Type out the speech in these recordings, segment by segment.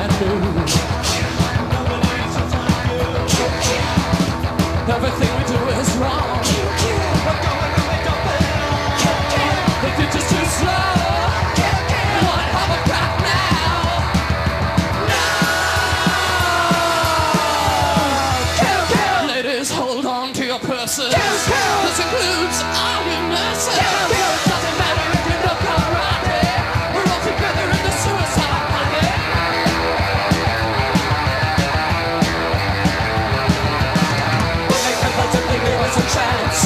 brand new. Everything we do is wrong. We're going to make a bill. The future's too slow. What have I got now? No! Ladies, hold on to your purses. This includes all your nurses. Doesn't matter if you look alright. We're all together in the suicide pocket. Give us a chance.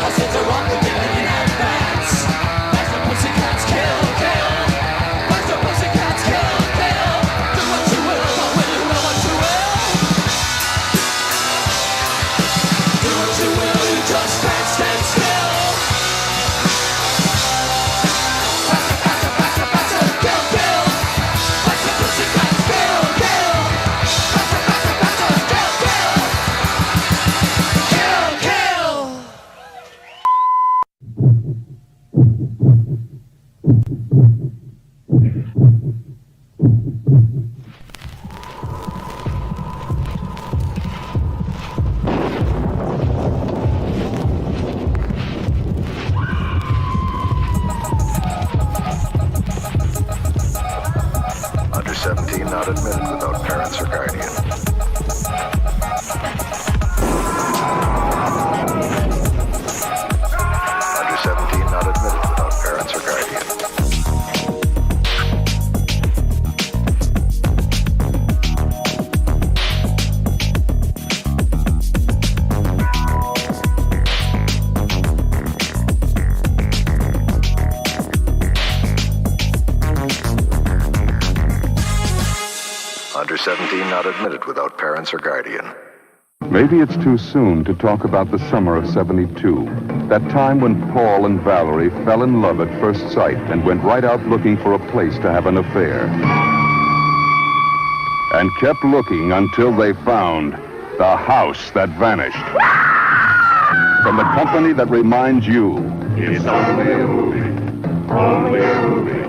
Hustles are on the billion in advance. Back the pussycats, kill, kill. Back the pussycats, kill, kill. Do what you will, but when you know what you will. Do what you will, you just can't stand still. Back the, kill, kill. Back the pussycats, kill, kill. Back the, kill, kill. Kill, kill. Under 17 not admitted without parents or guardian. Under 17 not admitted without parents or guardian. Under 17 not admitted without parents or guardian. Maybe it's too soon to talk about the summer of '72, that time when Paul and Valerie fell in love at first sight and went right out looking for a place to have an affair. And kept looking until they found the house that vanished. From the company that reminds you, it's only a movie, only a movie,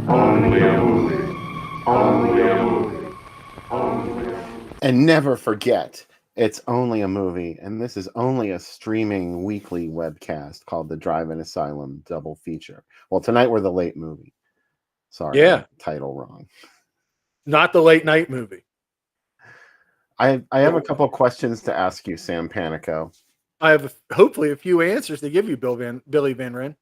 only a movie, only a movie, only a movie. And never forget, it's only a movie, and this is only a streaming weekly webcast called the Drive-In Asylum Double Feature. Well, tonight we're the late movie. Sorry, Yeah. title wrong. Not the late night movie. I have a couple questions to ask you, Sam Panico. I have hopefully a few answers to give you, Billy Van Wren.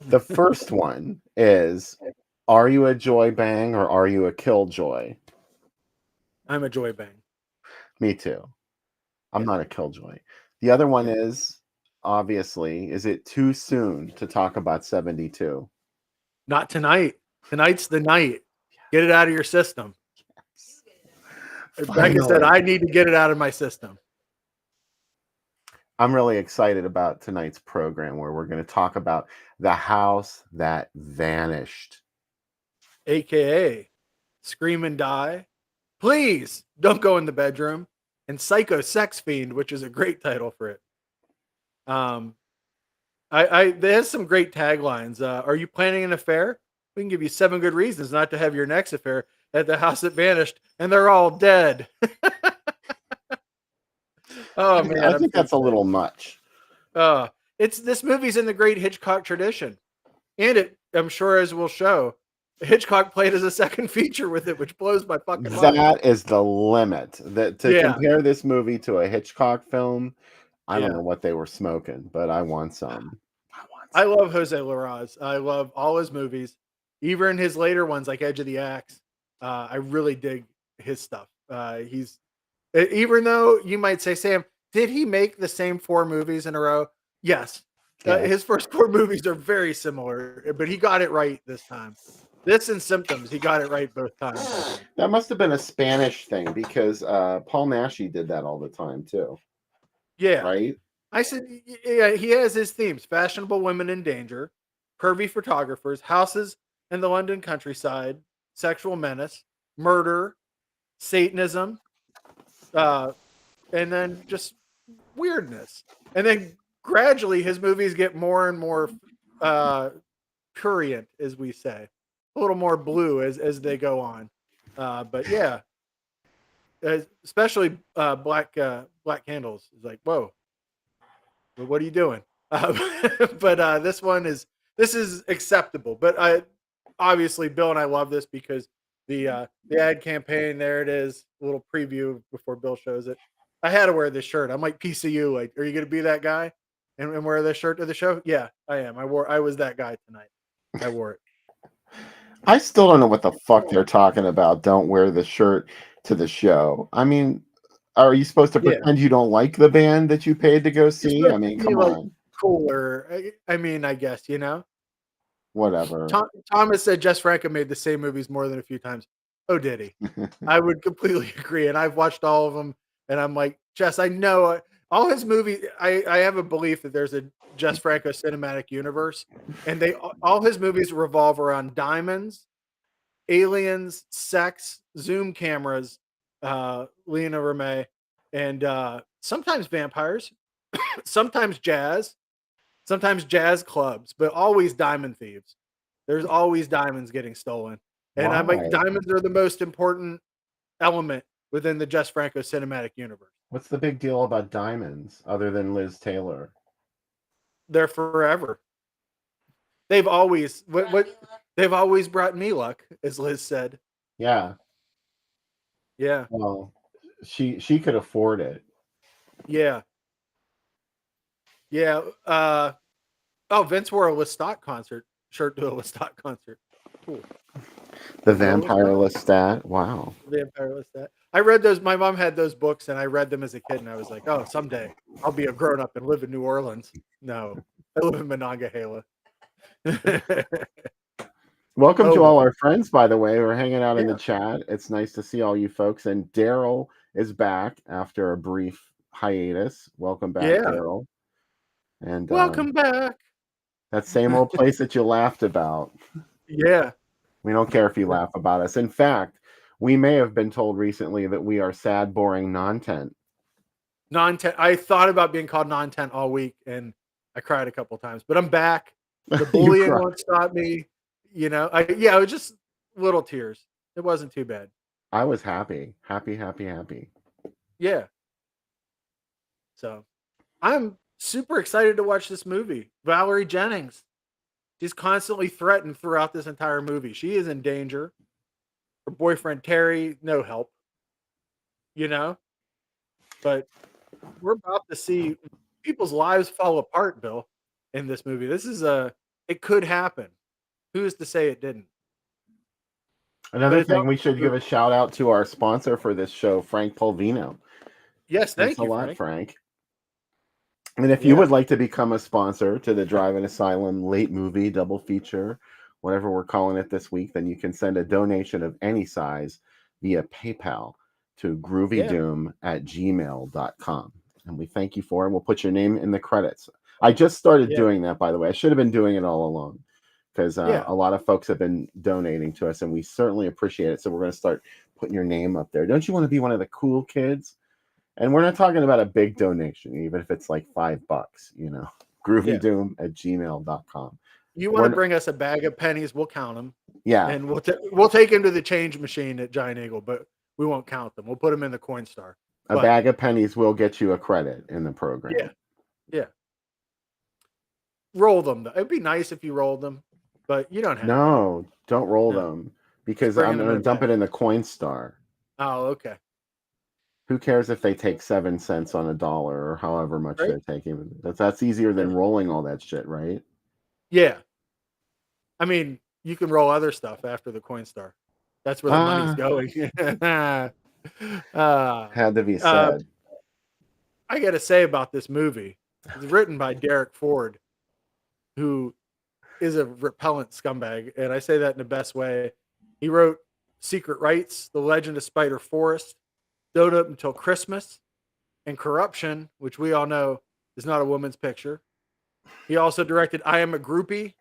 The first one is, are you a joy bang or are you a killjoy? I'm a joy bang. Me too. I'm not a killjoy. The other one is, obviously, is it too soon to talk about 72? Not tonight. Tonight's the night. Get it out of your system. Becca said, I need to get it out of my system. I'm really excited about tonight's program where we're going to talk about the house that vanished. AKA Scream and Die. Please don't go in the bedroom. And Psycho Sex Fiend, which is a great title for it. There's some great taglines. Are you planning an affair? We can give you 7 good reasons not to have your next affair at the house that vanished, and they're all dead. Oh man, I think that's a little much. This movie's in the great Hitchcock tradition, and I'm sure, as we'll show, Hitchcock played as a second feature with it, which blows my fucking mind. That is the limit. Compare this movie to a Hitchcock film, I don't know what they were smoking, but I want some. I love Jose Larraz. I love all his movies, even his later ones like Edge of the Axe. I really dig his stuff. Even though you might say, Sam, did he make the same 4 movies in a row? Yes. His first 4 movies are very similar, but he got it right this time. This and Symptoms, he got it right both times. That must have been a Spanish thing because Paul Naschy did that all the time too. Yeah. Right? I said, yeah, he has his themes: fashionable women in danger, curvy photographers, houses in the London countryside, sexual menace, murder, Satanism, and then just weirdness. And then gradually his movies get more and more prurient, as we say, a little more blue as they go on. But yeah, especially Black Candles is like, whoa, what are you doing? But this is acceptable. But I obviously Bill and I love this because the ad campaign, there it is, a little preview before Bill shows it. I had to wear this shirt. I'm like PCU. Like, are you gonna be that guy and wear this shirt to the show? Yeah, I am. I was that guy tonight. I wore it. I still don't know what the fuck they're talking about. Don't wear the shirt to the show. I mean, are you supposed to Yeah, pretend you don't like the band that you paid to go you're see? I supposed to mean, be come like on. cooler. I mean, I guess Whatever. Thomas said Jess Franco made the same movies more than a few times. Oh, did he? I would completely agree, and I've watched all of them, and I'm like, Jess, I know all his movies. I have a belief that there's a Jess Franco cinematic universe, and all his movies revolve around diamonds, aliens, sex, zoom cameras, Lena Remay, and sometimes vampires, sometimes jazz clubs, but always diamond thieves. There's always diamonds getting stolen. And I'm like, Why? diamonds are the most important element within the Jess Franco cinematic universe. What's the big deal about diamonds other than Liz Taylor? They're forever. They've always what they've always brought me luck, as Liz said. Yeah. Yeah. Well, she could afford it. Yeah. Yeah. Oh, Vince wore a Lestat concert shirt to a Lestat concert. Cool. The Hello, Vampire Lestat. Lestat. Wow. Vampire Lestat. I read those. My mom had those books, and I read them as a kid, and I was like, "Oh, someday I'll be a grown up and live in New Orleans." No, I live in Monongahela. Welcome Oh to all well. our friends, by the way. We're hanging out in the Yeah, chat. It's nice to see all you folks. And Daryl is back after a brief hiatus. Welcome back, yeah. Daryl. And Welcome back. that same old place that you laughed about. Yeah, We don't care if you laugh about us. In fact, we may have been told recently that we are sad, boring, non-tent. non-tent. I thought about being called non-tent all week, and I cried a couple times. But I'm back. The You bullying cry. won't stop me. Yeah, it was just little tears. It wasn't too bad. I was happy. Happy, happy, happy. Yeah. So I'm super excited to watch this movie. Valerie Jennings. She's constantly threatened throughout this entire movie. She is in danger. Her boyfriend Terry, no help. You know, but we're about to see people's lives fall apart, Bill, in this movie. It could happen. Who's to say it didn't? But Another it's thing, we should give also, a shout out to our sponsor for this show, Frank Polvino. yes, Thanks thank a you, lot, Frank. Frank. And if you Yeah, would like to become a sponsor to the Drive-In Asylum late movie double feature, whatever we're calling it this week, then you can send a donation of any size via PayPal to yeah, groovydoom@gmail.com. And we thank you for it. We'll put your name in the credits. I just started yeah, doing that, by the way. I should have been doing it all along because yeah, a lot of folks have been donating to us, and we certainly appreciate it. So we're going to start putting your name up there. Don't you want to be one of the cool kids? And we're not talking about a big donation, even if it's like $5, yeah. groovydoom@gmail.com. You want to We're bring us a bag of pennies? We'll count them, yeah, and we'll take them to the change machine at Giant Eagle, but we won't count them. We'll put them in the Coinstar. a But bag of pennies will get you a credit in the yeah, program. yeah. Roll them though. It'd be nice if you rolled them, but you don't have to. No, don't roll No, them just because I'm bringing them going in to a dump bag. it in the Coinstar. Oh, okay. Who cares if they take 7 cents on a dollar or however much Right? they're taking? That's easier Yeah. than rolling all that shit, right? Yeah. I mean, you can roll other stuff after the Coinstar. That's where the money's Ah, going. uh, had to be uh, said. I got to say about this movie, it's written by Derek Ford, who is a repellent scumbag. And I say that in the best way. He wrote Secret Rights, The Legend of Spider Forest, Don't Up Until Christmas, and Corruption, which we all know is not a woman's picture. He also directed I Am a Groupie,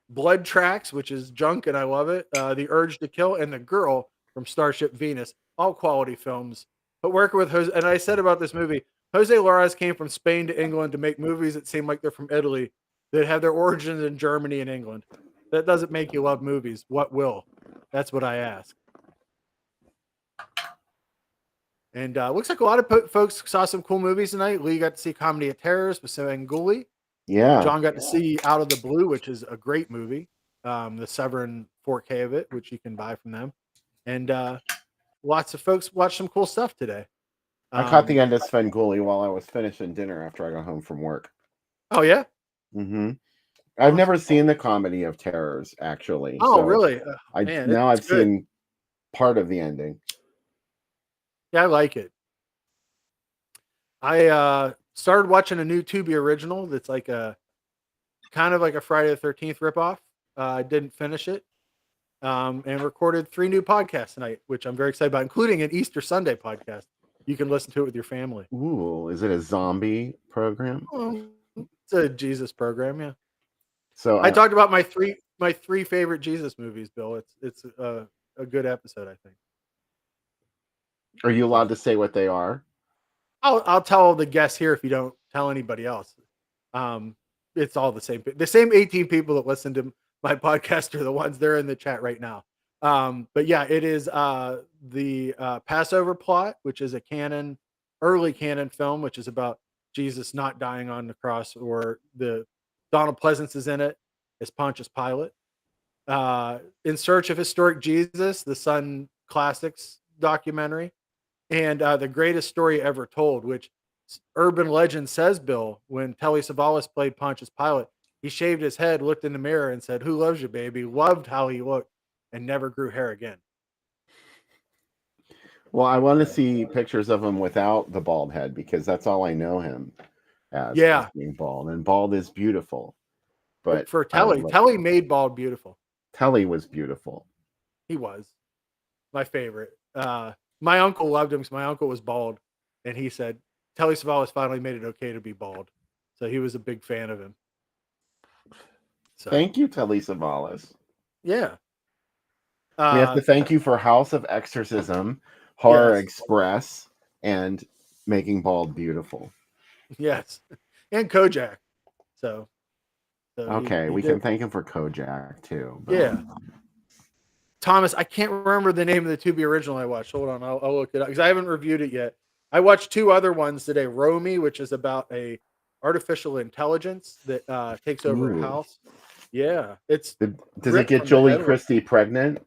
Blood Tracks, which is junk and I love it, The Urge to Kill, and The Girl from Starship Venus. All quality films. But working with Jose, and I said about this movie, Jose Loras came from Spain to England to make movies that seem like they're from Italy that have their origins in Germany and England. That doesn't make you love movies. What will? That's what I ask. And looks like a lot of folks saw some cool movies tonight. Lee got to see Comedy of Terrors with Svengoolie. Yeah. John got to see Out of the Blue, which is a great movie. The Severn 4K of it, which you can buy from them. And lots of folks watched some cool stuff today. I caught the end of Svengoolie while I was finishing dinner after I got home from work. Oh, yeah? Mm-hmm. I've never seen the Comedy of Terrors, actually. Oh, so really? I've seen part of the ending. Yeah, I like it. I started watching a new Tubi original that's like a kind of like a Friday the 13th ripoff. I didn't finish it. And recorded 3 new podcasts tonight, which I'm very excited about, including an Easter Sunday podcast. You can listen to it with your family. Ooh, is it a zombie program? It's a Jesus program, yeah. So I talked about my three favorite Jesus movies, Bill. It's a good episode, I think. Are you allowed to say what they are? I'll tell the guests here if you don't tell anybody else. It's all the same. The same 18 people that listen to my podcast are the ones they're in the chat right now. But yeah, it is the Passover plot, which is a early canon film, which is about Jesus not dying on the cross, or the Donald Pleasance is in it as Pontius Pilate. In Search of Historic Jesus, the Sun Classics documentary, and The Greatest Story Ever Told, which urban legend says, Bill, when Telly Savalas played Pontius Pilate, he shaved his head, looked in the mirror, and said, "Who loves you, baby?" Loved how he looked and never grew hair again. Well, I want to see pictures of him without the bald head, because that's all I know him as, Yeah. as being bald. And bald is beautiful. But for Telly, Telly made bald beautiful. Telly was beautiful. He was my favorite. My uncle loved him because my uncle was bald, and he said Telly Savalas finally made it okay to be bald. So he was a big fan of him. So, thank you, Telly Savalas. Yeah. We have to thank you for House of Exorcism, Horror Express, and making bald beautiful. Yes. And Kojak. So okay, we can thank him for Kojak too. But... yeah. Thomas, I can't remember the name of the Tubi original I watched. Hold on, I'll look it up because I haven't reviewed it yet. I watched 2 other ones today. Romy, which is about a artificial intelligence that takes over a house. Yeah, it's. Does it get Jolie Christie pregnant?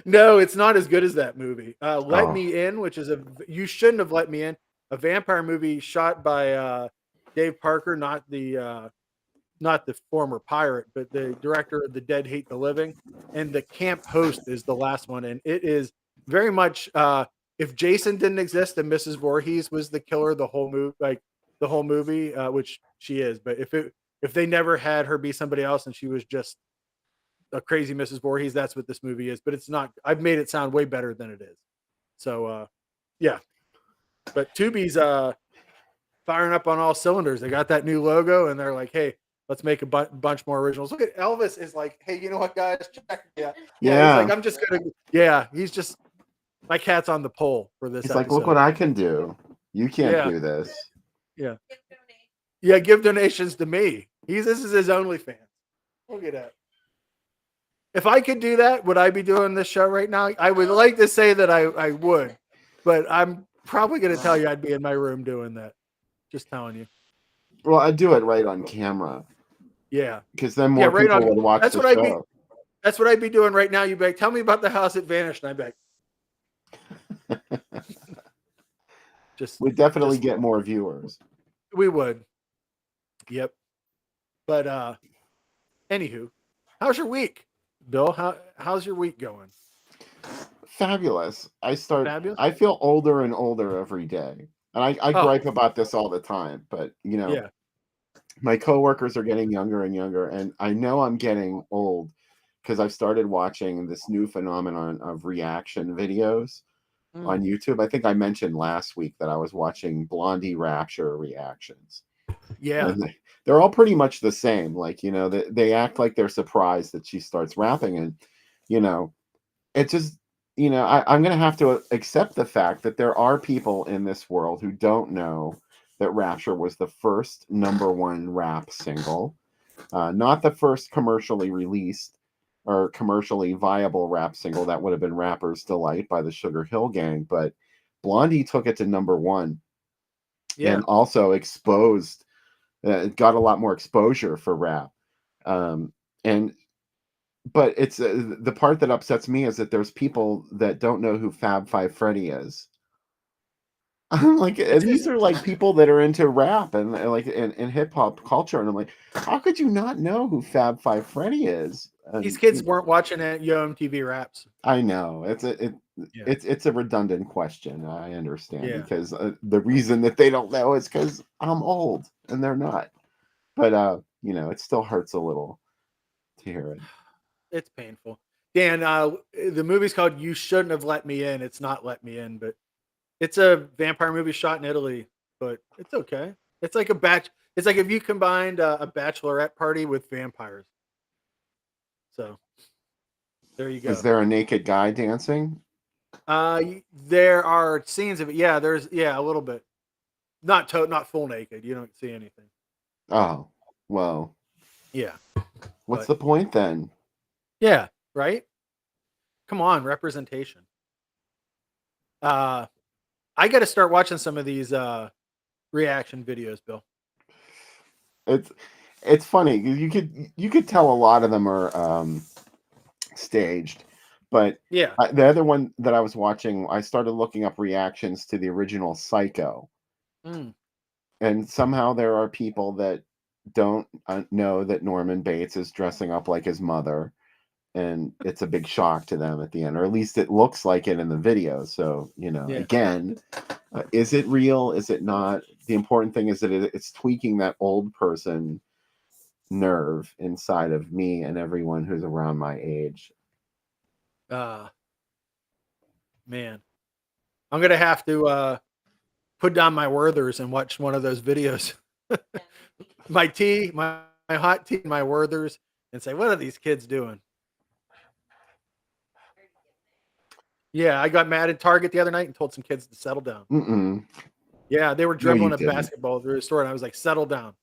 No, it's not as good as that movie. Let Me In, which is You Shouldn't Have Let Me In, a vampire movie shot by Dave Parker, not the former pirate, but the director of The Dead Hate the Living. And The Camp Host is the last one. And it is very much, if Jason didn't exist and Mrs. Voorhees was the killer the whole movie, which she is, but if they never had her be somebody else and she was just a crazy Mrs. Voorhees, that's what this movie is. But it's not. I've made it sound way better than it is. So, yeah. But Tubi's firing up on all cylinders. They got that new logo, and they're like, "Hey, let's make a bunch more originals." Look at Elvis is like, "Hey, you know what, guys? Check it out." Yeah. He's like, "I'm just gonna." Yeah, he's just my cat's on the pole for this. He's episode. like, "Look what I can do. You can't do this." Yeah. Yeah, give donations to me. This is his OnlyFans. Look at that. If I could do that, would I be doing this show right now? I would like to say that I would, but I'm probably going to tell you I'd be in my room doing that. Just telling you. Well, I'd do it right on camera. Yeah. Because then more people would watch the show. That's what I'd be doing right now. You'd be like, "Tell me about the house that vanished." And I'd be like, we'd definitely get more viewers. We would. Yep. But anywho, how's your week, Bill? How's your week going? Fabulous. I feel older and older every day. And I gripe about this all the time, but my coworkers are getting younger and younger, and I know I'm getting old because I've started watching this new phenomenon of reaction videos on YouTube. I think I mentioned last week that I was watching Blondie Rapture reactions. Yeah. And they're all pretty much the same. Like, they act like they're surprised that she starts rapping, and, it just, I'm going to have to accept the fact that there are people in this world who don't know that Rapture was the first #1 rap single, not the first commercially released, or commercially viable rap single, that would have been Rapper's Delight by the Sugar Hill Gang. But Blondie took it to #1 and also exposed, got a lot more exposure for rap. And but it's the part that upsets me is that there's people that don't know who Fab Five Freddy is. I'm like, and these are like people that are into rap and like in hip hop culture, and I'm like, how could you not know who Fab Five Freddy is? These kids weren't watching it Yo MTV Raps. I know it's a redundant question. I understand because the reason that they don't know is because I'm old and they're not. But you know, it still hurts a little to hear it. It's painful. Dan, the movie's called You Shouldn't Have Let Me In. It's not Let Me In, but it's a vampire movie shot in Italy, but it's okay. It's like it's like if you combined a bachelorette party with vampires. So there you go. Is there a naked guy dancing? There are scenes of it. Yeah, there's a little bit. Not full naked. You don't see anything. Oh, well. Yeah. What's the point then? Yeah, right? Come on, representation. I got to start watching some of these reaction videos, Bill. It's funny. You could tell a lot of them are staged, but the other one that I was watching, I started looking up reactions to the original Psycho, and somehow there are people that don't know that Norman Bates is dressing up like his mother, and it's a big shock to them at the end, or at least it looks like it in the video. So, you know, again, is it real? Is it not? The important thing is that it's tweaking that old person nerve inside of me and everyone who's around my age. Man, I'm gonna have to put down my Werthers and watch one of those videos. my tea, my hot tea, my Werthers, and say, what are these kids doing? Yeah, I got mad at Target the other night and told some kids to settle down. Yeah, they were dribbling a basketball through the store, and I was like, settle down.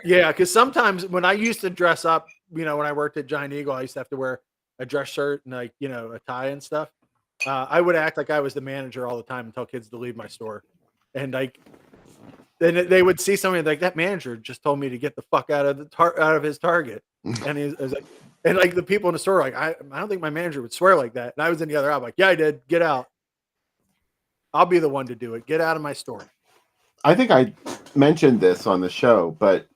Because sometimes when I used to dress up, you know, when I worked at Giant Eagle, I used to have to wear a dress shirt and like, you know, a tie and stuff. I would act like I was the manager all the time and tell kids to leave my store. And like, then they would see somebody like, that manager just told me to get the fuck out of his Target. And he was like, and like the people in the store were like, I don't think my manager would swear like that. And I was in the other aisle, like, yeah, I did. Get out. I'll be the one to do it. Get out of my store. I think I mentioned this on the show, but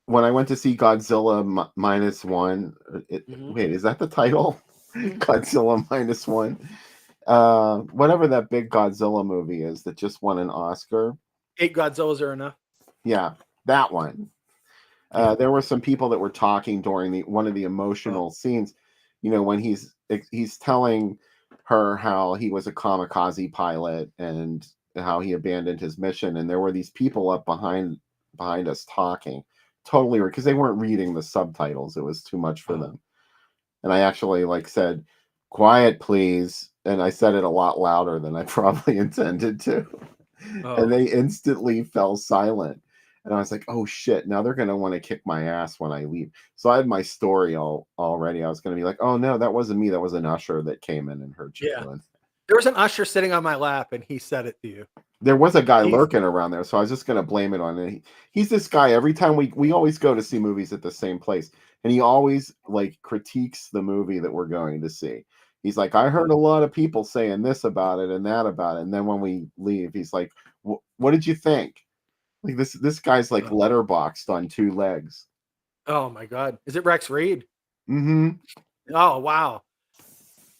when I went to see Godzilla -1, wait, is that the title? Godzilla -1. Whatever that big Godzilla movie is that just won an Oscar. 8 Godzillas are enough. Yeah, that one. There were some people that were talking during one of the emotional scenes, you know, when he's telling her how he was a kamikaze pilot and how he abandoned his mission, and there were these people up behind us talking totally, because they weren't reading the subtitles. It was too much for them. And I actually like said, quiet please, and I said it a lot louder than I probably intended to. And they instantly fell silent. And I was like, oh shit, now they're going to want to kick my ass when I leave. So I had my story already. I was going to be like, oh no, that wasn't me. That was an usher that came in and heard you doing. There was an usher sitting on my lap and he said it to you. There was a guy lurking around there. So I was just going to blame it on it. He's this guy. Every time we always go to see movies at the same place. And he always like critiques the movie that we're going to see. He's like, I heard a lot of people saying this about it and that about it. And then when we leave, he's like, what did you think? Like this guy's like letterboxed on 2 legs. Oh my God. Is it Rex Reed? Mm-hmm. Oh, wow.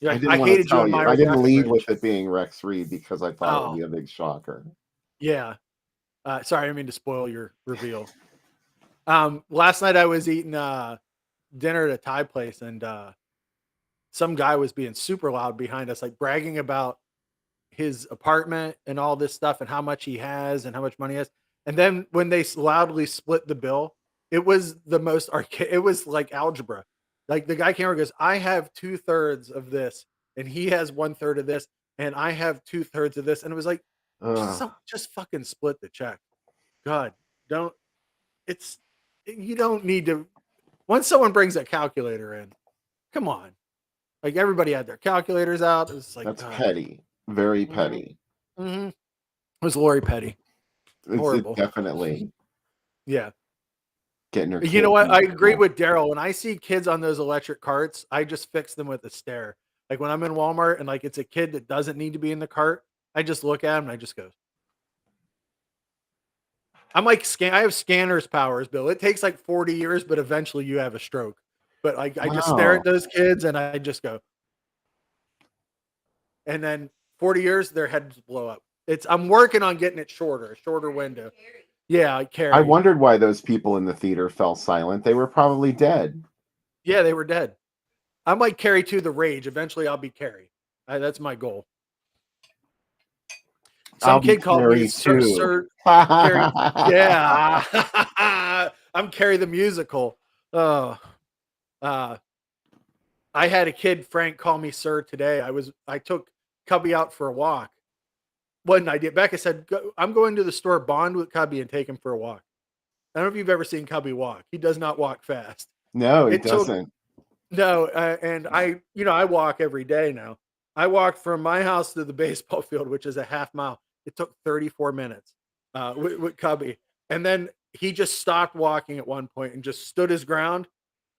I hated you. I didn't lead with it being Rex Reed because I thought it would be a big shocker. Yeah. Sorry, I didn't mean to spoil your reveal. Last night I was eating dinner at a Thai place and some guy was being super loud behind us, like bragging about his apartment and all this stuff and how much he has and how much money he has. And then when they loudly split the bill, it was the most archaic. It was like algebra. Like the guy came over and goes, I have 2/3 of this and he has 1/3 of this and I have 2/3 of this. And it was like, just fucking split the check. God, you don't need to Once someone brings a calculator in, come on. Like everybody had their calculators out. It's like that's petty, very petty. Mm-hmm. It was Lori Petty. Horrible. It's definitely. Yeah. Getting her. You know what? I agree with Daryl. When I see kids on those electric carts, I just fix them with a stare. Like when I'm in Walmart and like it's a kid that doesn't need to be in the cart, I just look at him and I just go. I'm like I have scanner's powers, Bill. It takes like 40 years, but eventually you have a stroke. But like I just stare at those kids and I just go. And then 40 years, their heads blow up. I'm working on getting it shorter, a shorter window. Yeah, Carrie. I wondered why those people in the theater fell silent. They were probably dead. Yeah, they were dead. I'm like Carrie to the rage. Eventually, I'll be Carrie. That's my goal. Some kid called me Sir Carrie. Yeah, I'm Carrie the musical. Oh, I had a kid, Frank, call me Sir today. I took Cubby out for a walk. One idea. Becca said, I'm going to the store, bond with Cubby, and take him for a walk. I don't know if you've ever seen Cubby walk. He does not walk fast. No, he doesn't. No, and I walk every day now. I walked from my house to the baseball field, which is a half mile. It took 34 minutes with Cubby. And then he just stopped walking at one point and just stood his ground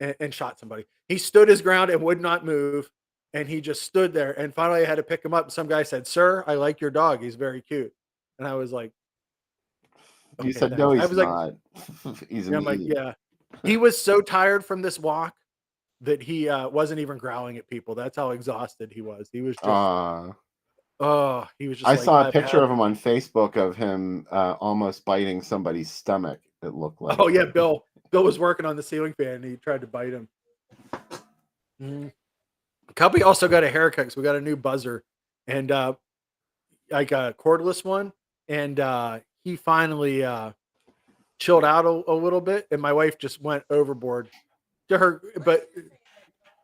and shot somebody. He stood his ground and would not move. And he just stood there. And finally, I had to pick him up. And some guy said, "Sir, I like your dog. He's very cute." And I was like, okay, "You said thanks." No, he's not. He's I'm like, yeah. He was so tired from this walk that he wasn't even growling at people. That's how exhausted he was. He was just. He was just. I saw a picture of him on Facebook of him almost biting somebody's stomach. It looked like. Oh yeah, Bill. Bill was working on the ceiling fan. And he tried to bite him. Mm-hmm. Cubby also got a haircut because we got a new buzzer and like a cordless one. And he finally chilled out a little bit. And my wife just went overboard to her. But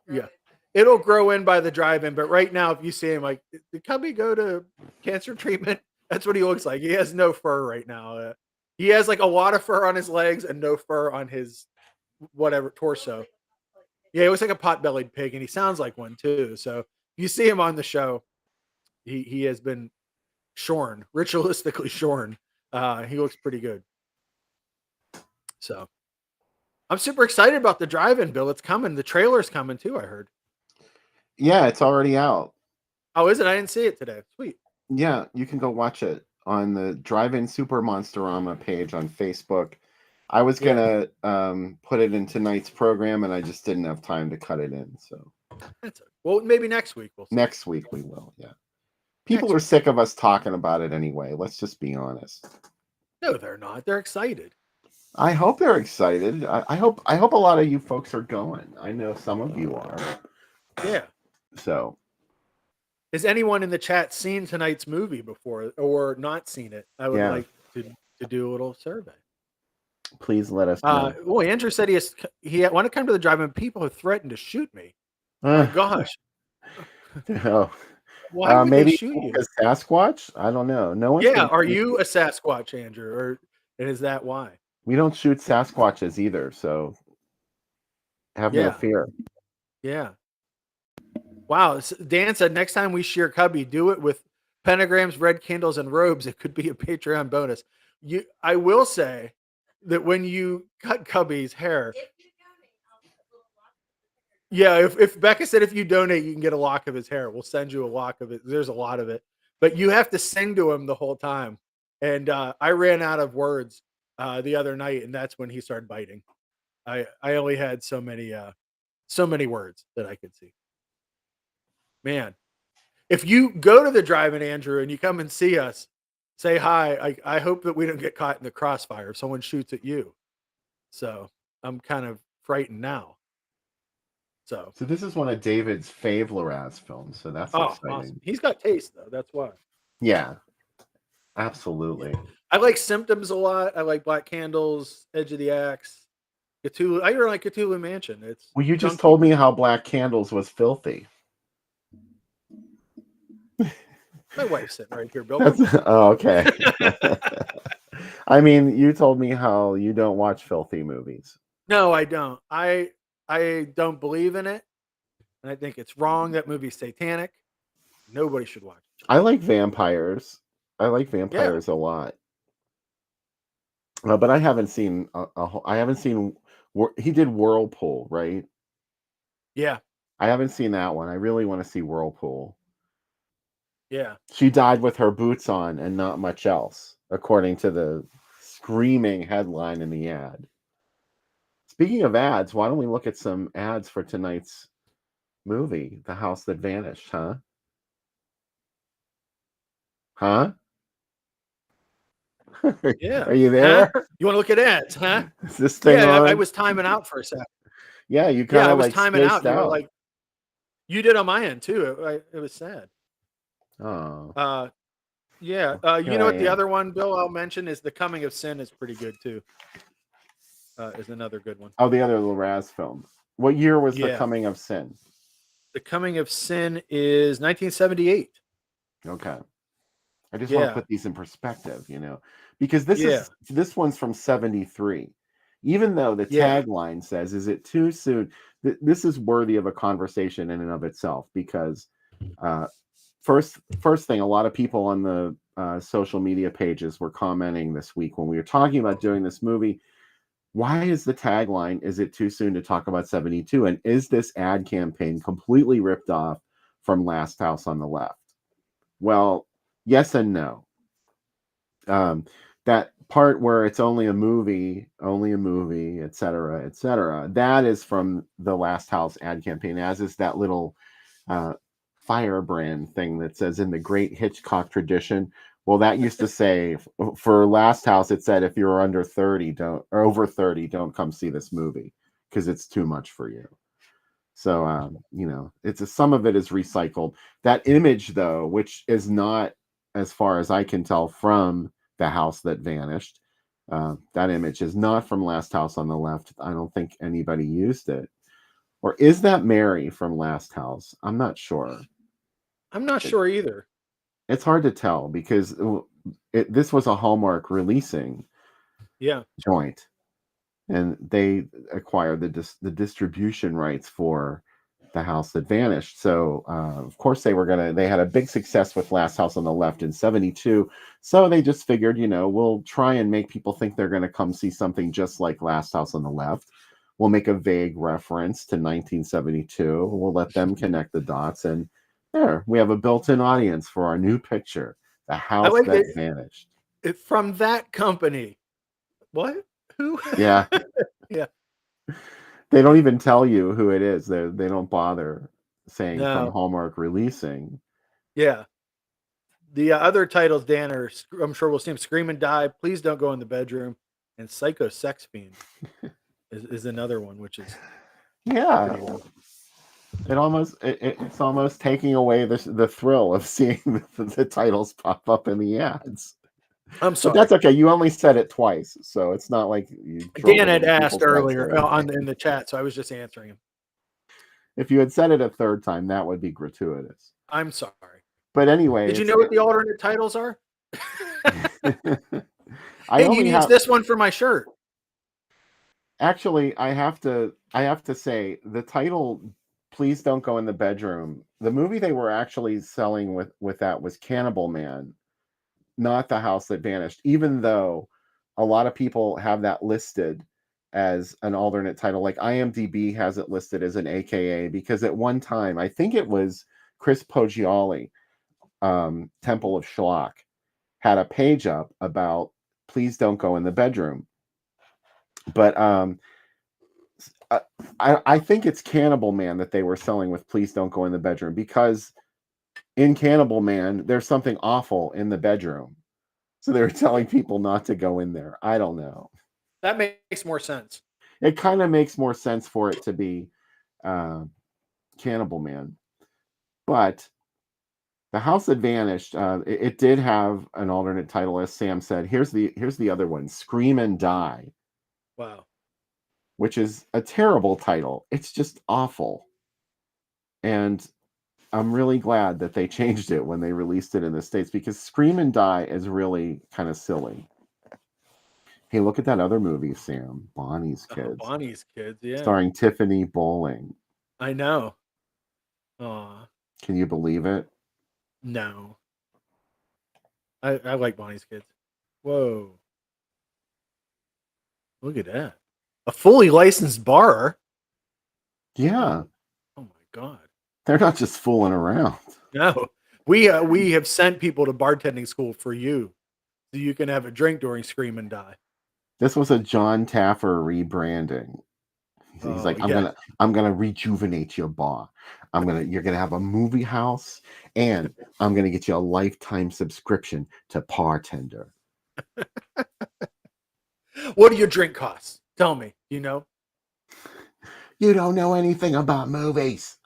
yeah, it'll grow in by the drive-in. But right now, if you see him, like, did Cubby go to cancer treatment? That's what he looks like. He has no fur right now. He has like a lot of fur on his legs and no fur on his whatever torso. Yeah, it was like a pot-bellied pig, and he sounds like one too. So you see him on the show. He has been shorn, ritualistically shorn. He looks pretty good. So I'm super excited about the drive-in, Bill. It's coming. The trailer's coming too, I heard. Yeah, it's already out. Oh, is it? I didn't see it today. Sweet. Yeah, you can go watch it on the Drive-In Super Monsterama page on Facebook. I was gonna put it in tonight's program, and I just didn't have time to cut it in. So, well, maybe next week we'll see. Next week we will. Yeah, people are sick of us talking about it anyway. Let's just be honest. No, they're not. They're excited. I hope they're excited. I hope a lot of you folks are going. I know some of you are. Yeah. So, has anyone in the chat seen tonight's movie before or not seen it? I would like to do a little survey. Please let us know. Well, Andrew said he want to come to the drive-in. People have threatened to shoot me. Oh my gosh. Oh. Why would maybe they shoot you? A Sasquatch? I don't know. No one. Yeah, are you a Sasquatch, Andrew? Or is that why? We don't shoot Sasquatches either, so have no fear. Yeah. Wow. Dan said next time we shear Cubby, do it with pentagrams, red candles, and robes. It could be a Patreon bonus. I will say that when you cut Cubby's hair, if Becca said if you donate, you can get a lock of his hair. We'll send you a lock of it. There's a lot of it, but you have to sing to him the whole time. And I ran out of words the other night, and that's when he started biting. I only had so many words that I could see. Man, if you go to the drive-in, Andrew, and you come and see us, say hi. I hope that we don't get caught in the crossfire if someone shoots at you. So I'm kind of frightened now. So this is one of David's fave Loraz films. So that's exciting. Awesome. He's got taste though. That's why. Yeah, absolutely. I like Symptoms a lot. I like Black Candles, Edge of the Axe, Cthulhu. I really like Cthulhu Mansion. You just told me how Black Candles was filthy. My wife's sitting right here, Bill. Okay. I mean, you told me how you don't watch filthy movies. No, I don't. I don't believe in it, and I think it's wrong. That movie's satanic. Nobody should watch it. I like vampires. I like Yeah, vampires a lot. But I haven't seen I haven't seen he did Whirlpool, right? yeah, I haven't seen that one. I really want to see Whirlpool. yeah. She died with her boots on and not much else, according to the screaming headline in the ad. Speaking of ads, why don't we look at some ads for tonight's movie, The House That Vanished, huh? Huh? Yeah. Are you Huh? there? You want to look at ads, huh? Is this thing Yeah, I on? was timing out for a sec. Yeah, you Yeah, kind I of was like timing out. spaced You were out. like, you did on my end too. It was sad. Oh, Yeah. here You know I what? The am. other one, Bill, I'll mention is The Coming of Sin is pretty good too. Is another good one. Oh, the other little Raz film. What year was The Yeah. Coming of Sin? The Coming of Sin is 1978. Okay. I just want to Yeah. put these in perspective, because Yeah. this one's from 73. Even though the Yeah. tagline says, "Is it too soon?" This is worthy of a conversation in and of itself because uh, first thing, a lot of people on the social media pages were commenting this week when we were talking about doing this movie. Why is the tagline, "Is it too soon to talk about 72?" And is this ad campaign completely ripped off from Last House on the Left? Well, yes and no. That part where it's only a movie, et cetera, that is from the Last House ad campaign, as is that little firebrand thing that says, "In the great Hitchcock tradition." Well, that used to say for Last House, it said, "If you're under 30, don't, or over 30, don't come see this movie because it's too much for you." So, some of it is recycled. That image, though, which is not, as far as I can tell, from The House That Vanished. That image is not from Last House on the Left. I don't think anybody used it. Or is that Mary from Last House? I'm not sure. I'm not sure either. It's hard to tell because this was a Hallmark releasing joint, and they acquired the distribution rights for The House That Vanished. So of course they had a big success with Last House on the Left in 72. So they just figured, we'll try and make people think they're going to come see something just like Last House on the Left. We'll make a vague reference to 1972. We'll let them connect the dots, and there we have a built-in audience for our new picture, The House That Vanished. From that company. What? Who? Yeah. Yeah. They don't even tell you who it is. They don't bother saying from No. Hallmark Releasing. Yeah. The other titles, Dan, are, I'm sure we'll see them: Scream and Die, Please Don't Go in the Bedroom, and Psycho Sex Fiend is another one, which is It's almost taking away the thrill of seeing the titles pop up in the ads. I'm sorry. But that's okay. You only said it twice, so it's not like Dan had asked earlier in the chat, so I was just answering him. If you had said it a third time, that would be gratuitous. I'm sorry. But anyway, did you know what the alternate titles are? I only use this one for my shirt. Actually, I have to say the title, "Please Don't Go in the Bedroom," the movie they were actually selling with that was Cannibal Man, not The House That Vanished, even though a lot of people have that listed as an alternate title. Like IMDb has it listed as an AKA, because at one time, I think it was Chris Poggioli, Temple of Schlock, had a page up about "Please Don't Go in the Bedroom." But I think it's Cannibal Man that they were selling with "Please Don't Go in the Bedroom," because in Cannibal Man, there's something awful in the bedroom. So they were telling people not to go in there. I don't know. That makes more sense. It kind of makes more sense for it to be Cannibal Man. But The House That Vanished, it did have an alternate title, as Sam said. Here's the other one, Scream and Die. Wow. Which is a terrible title. It's just awful. And I'm really glad that they changed it when they released it in the States, because Scream and Die is really kind of silly. Hey, look at that other movie, Sam. Bonnie's Kids. Bonnie's Kids, yeah. Starring Tiffany Bowling. I know. Aw. Can you believe it? No. I like Bonnie's Kids. Whoa. Look at that. A fully licensed bar. Yeah. Oh my God. They're not just fooling around. No. We have sent people to bartending school for you, so you can have a drink during Scream and Die. This was a John Taffer rebranding. He's like, I'm gonna rejuvenate your bar. You're gonna have a movie house, and I'm gonna get you a lifetime subscription to Bartender. What do your drink costs? Tell me. You know? You don't know anything about movies.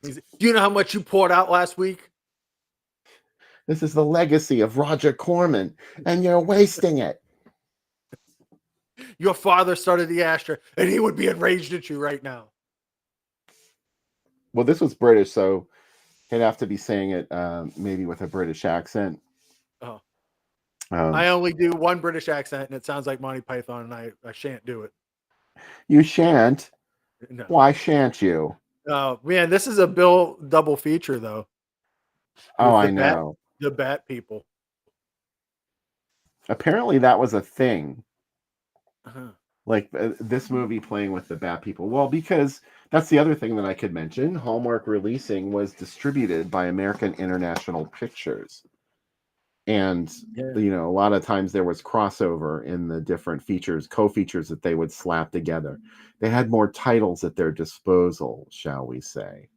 Do you know how much you poured out last week? This is the legacy of Roger Corman, and you're wasting it. Your father started the Astra, and he would be enraged at you right now. Well, this was British, so he'd have to be saying it maybe with a British accent. Oh. I only do one British accent, and it sounds like Monty Python, and I shan't do it. You shan't? No. Why shan't you? Oh, man, this is a Bill double feature, though. Oh, I know. The Bat People. Apparently, that was a thing. Uh-huh. Like this movie playing with the Bat People. Well, because that's the other thing that I could mention. Hallmark Releasing was distributed by American International Pictures. And, you know, a lot of times there was crossover in the different features, co-features that they would slap together. They had more titles at their disposal, shall we say.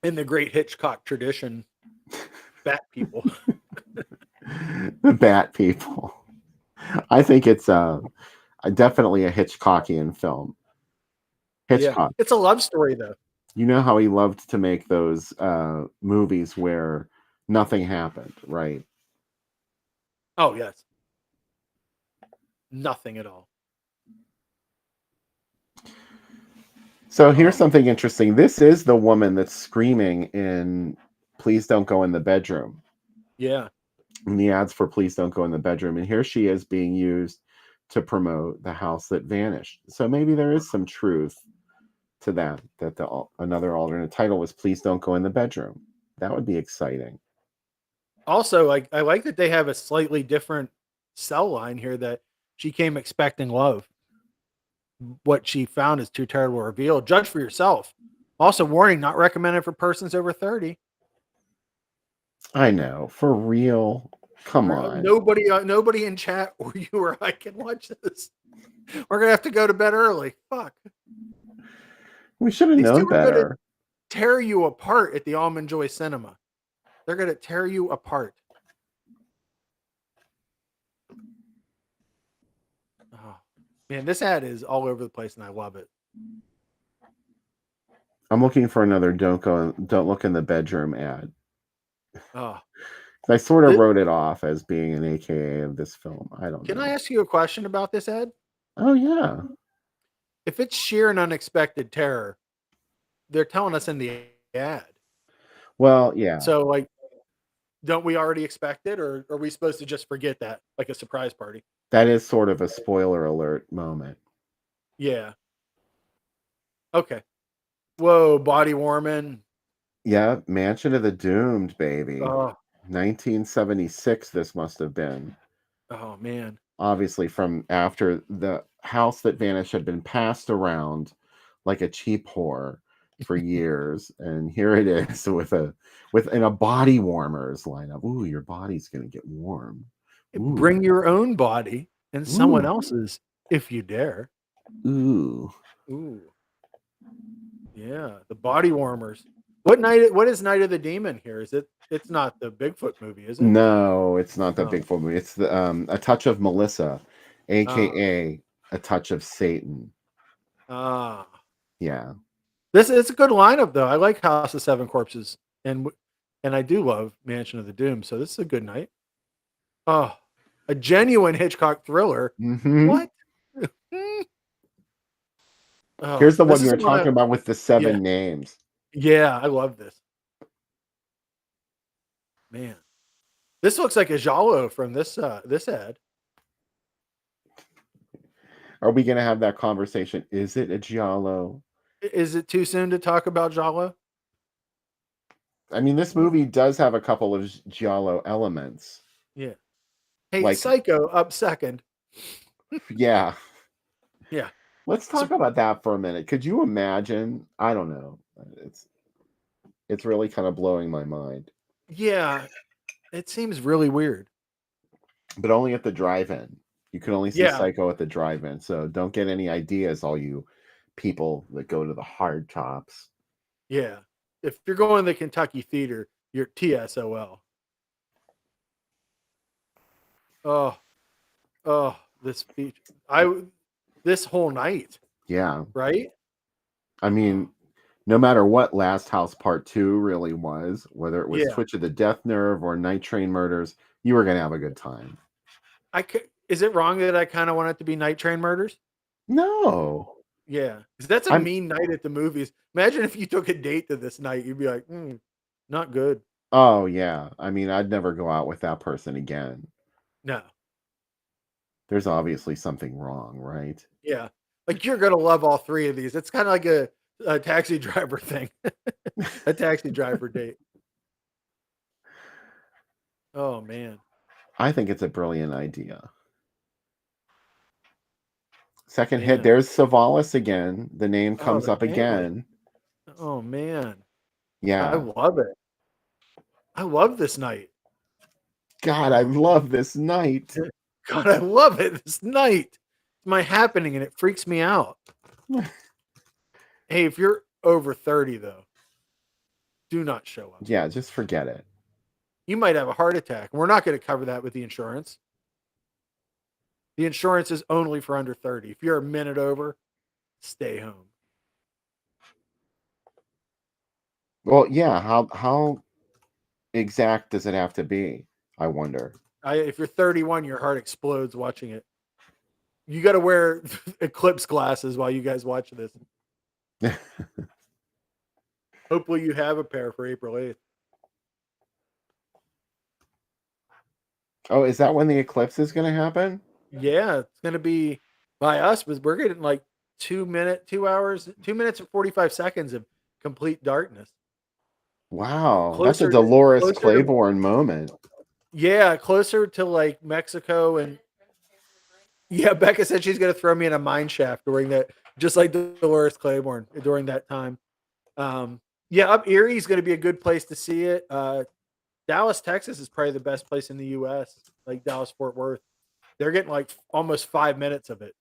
In the great Hitchcock tradition, Bat People. The Bat People. I think it's definitely a Hitchcockian film. Hitchcock. Yeah. It's a love story, though. You know how he loved to make those movies where nothing happened, right? Oh, yes. Nothing at all. So here's something interesting. This is the woman that's screaming in Please Don't Go in the Bedroom. Yeah. In the ads for Please Don't Go in the Bedroom. And here she is being used to promote The House That Vanished. So maybe there is some truth to that another alternate title was Please Don't Go in the Bedroom. That would be exciting. Also, I like that they have a slightly different cell line here, that she came expecting love. What she found is too terrible to reveal. Judge for yourself. Also, warning, not recommended for persons over 30. I know, for real. Come on. Nobody in chat or you or I can watch this. We're gonna have to go to bed early. Fuck. We should have known better. Tear you apart at the Almond Joy Cinema. They're gonna tear you apart. Oh, man, this ad is all over the place, and I love it. I'm looking for another Don't Look in the Bedroom ad. Oh. I sort of wrote it off as being an AKA of this film. I don't know. Can I ask you a question about this ad? Oh, yeah. If it's sheer and unexpected terror, they're telling us in the ad. Well, yeah. So, like, don't we already expect it, or are we supposed to just forget that, like a surprise party? That is sort of a spoiler alert moment. Yeah. Okay. Whoa, body warming. Yeah, Mansion of the Doomed, baby. Oh. 1976 this must have been. Oh, man. Obviously from after The House That Vanished had been passed around like a cheap whore for years, and here it is in a body warmers lineup. Ooh, your body's gonna get warm. Ooh. Bring your own body and someone else's if you dare. Ooh. Yeah, the body warmers. What is Night of the Demon here? It's not the Bigfoot movie, is it? No, it's not the Bigfoot movie. It's the A Touch of Melissa, aka A Touch of Satan. Yeah. It's a good lineup though. I like House of Seven Corpses, and I do love Mansion of the Doom. So this is a good night. Oh, a genuine Hitchcock thriller. Mm-hmm. What? Here's the one you were talking about with the 7 names. Yeah, I love this. Man. This looks like a giallo from this ad. Are we going to have that conversation? Is it a giallo? Is it too soon to talk about giallo? I mean, this movie does have a couple of giallo elements. Yeah. Hey, like, Psycho up second. Yeah. Yeah. Let's talk about that for a minute. Could you imagine? I don't know. It's really kind of blowing my mind. Yeah. It seems really weird. But only at the drive-in. You can only see Yeah. Psycho at the drive-in. So don't get any ideas, all you people that go to the hard tops. Yeah. If you're going to the Kentucky Theater, you're TSOL. Oh, this feature. This whole night. Yeah. Right? I mean, no matter what Last House Part 2 really was, whether it was Twitch of the Death Nerve or Night Train Murders, you were going to have a good time. Is it wrong that I kind of want it to be Night Train Murders? No. Yeah. Because that's a mean night at the movies. Imagine if you took a date to this night, you'd be like, not good. Oh, yeah. I mean, I'd never go out with that person again. No. There's obviously something wrong, right? Yeah. Like, you're going to love all three of these. It's kind of like a taxi driver thing. A taxi driver date. Oh, man. I think it's a brilliant idea. Second hit, there's Savalas again. The name comes up again. Oh, man. Yeah. I love it. I love this night. God, I love this night. God, I love it. This night. It's my happening and it freaks me out. Hey, if you're over 30, though, do not show up. Yeah, just forget it. You might have a heart attack. We're not going to cover that with the insurance. The insurance is only for under 30. If you're a minute over, stay home. Well, yeah. How exact does it have to be? I wonder. If you're 31, your heart explodes watching it. You got to wear eclipse glasses while you guys watch this. Hopefully you have a pair for April 8th. Oh, is that when the eclipse is going to happen? Yeah, it's going to be by us, but we're getting like 2 minutes and 45 seconds of complete darkness. Wow, that's a Dolores Claiborne moment. Yeah, closer to like Mexico and Becca said she's going to throw me in a mine shaft during that, just like Dolores Claiborne during that time. Up Erie is going to be a good place to see it. Dallas, Texas is probably the best place in the U.S., like Dallas, Fort Worth. They're getting like almost 5 minutes of it.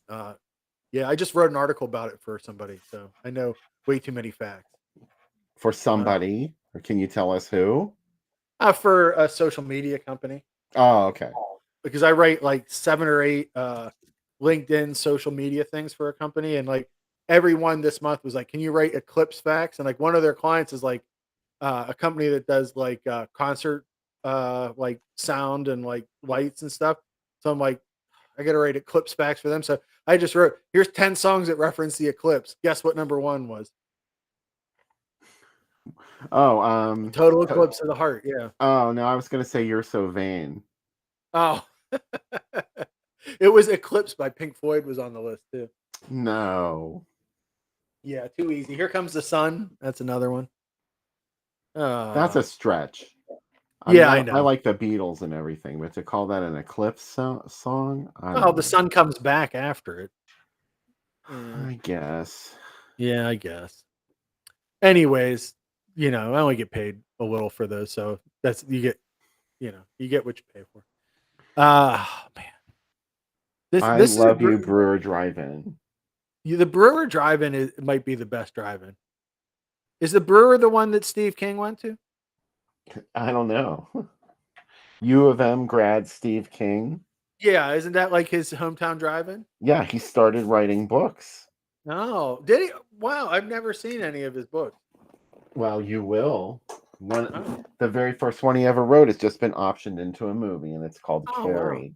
I just wrote an article about it for somebody, so I know way too many facts. For somebody, or can you tell us who? For a social media company. Oh, okay. Because I write like 7 or 8 LinkedIn social media things for a company, and like everyone this month was like, "Can you write eclipse facts?" And like one of their clients is like a company that does like concert like sound and like lights and stuff. So I'm like, I got to write eclipse facts for them. So I just wrote, here's 10 songs that reference the eclipse. Guess what number 1 was? Oh, Total Eclipse of the Heart. Yeah. Oh no, I was gonna say You're So Vain. Oh, it was Eclipse by Pink Floyd was on the list too. No. Yeah, too easy. Here Comes the Sun. That's another one. That's a stretch. I know. I like the Beatles and everything, but to call that an Eclipse song? The sun comes back after it. I guess. Yeah, I guess. Anyways, I only get paid a little for those, so that's you get what you pay for. Man. I love you, Brewer Drive-In. The Brewer Drive-In might be the best drive-in. Is the Brewer the one that Steve King went to? I don't know. U of M grad Steve King. Yeah, isn't that like his hometown drive-in? Yeah, he started writing books. Oh, did he? Wow, I've never seen any of his books. Well, you will. The very first one he ever wrote has just been optioned into a movie, and it's called Carrie.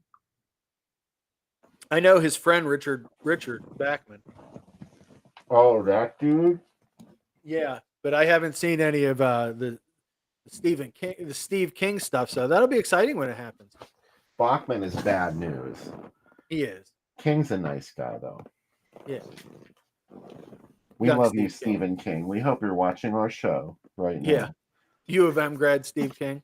Wow. I know his friend Richard Bachman. Oh, that dude? Yeah, but I haven't seen any of the the Steve King stuff. So that'll be exciting when it happens. Bachman is bad news. He is. King's a nice guy, though. Yeah. We love you, Stephen King. We hope you're watching our show right now. Yeah. U of M grad Steve King.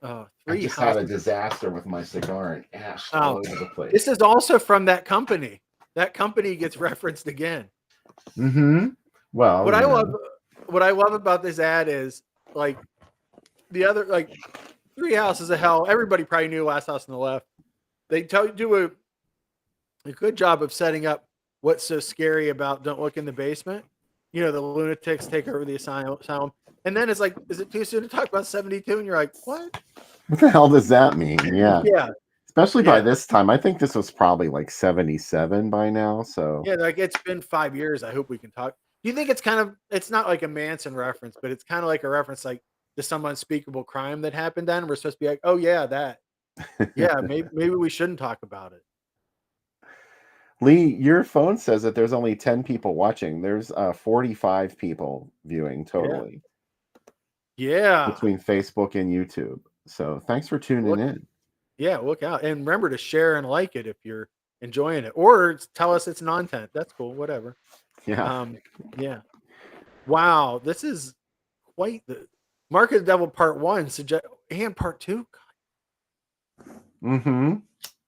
I just had a disaster with my cigar and ash all over the place. This is also from that company. That company gets referenced again. Mm-hmm. Well, what I love about this ad is like the other, like Three Houses of Hell. Everybody probably knew Last House on the Left. They do a good job of setting up what's so scary about Don't Look in the Basement. You know, the lunatics take over the asylum. And then it's like, is it too soon to talk about 72? And you're like, what? What the hell does that mean? Yeah. Yeah. Especially by this time. I think this was probably like 77 by now. So yeah, like it's been 5 years. I hope we can talk. Do you think it's not like a Manson reference, but it's kind of like a reference like to some unspeakable crime that happened then? We're supposed to be like, oh yeah, that. Yeah, maybe we shouldn't talk about it. Lee, your phone says that there's only 10 people watching. There's 45 people viewing totally. Yeah. Between Facebook and YouTube. So thanks for tuning in. Yeah, look out. And remember to share and like it if you're enjoying it. Or tell us it's non-tent. That's cool. Whatever. Yeah. Yeah. Wow. This is quite the Mark of the Devil Part 1 and Part 2. Mm-hmm.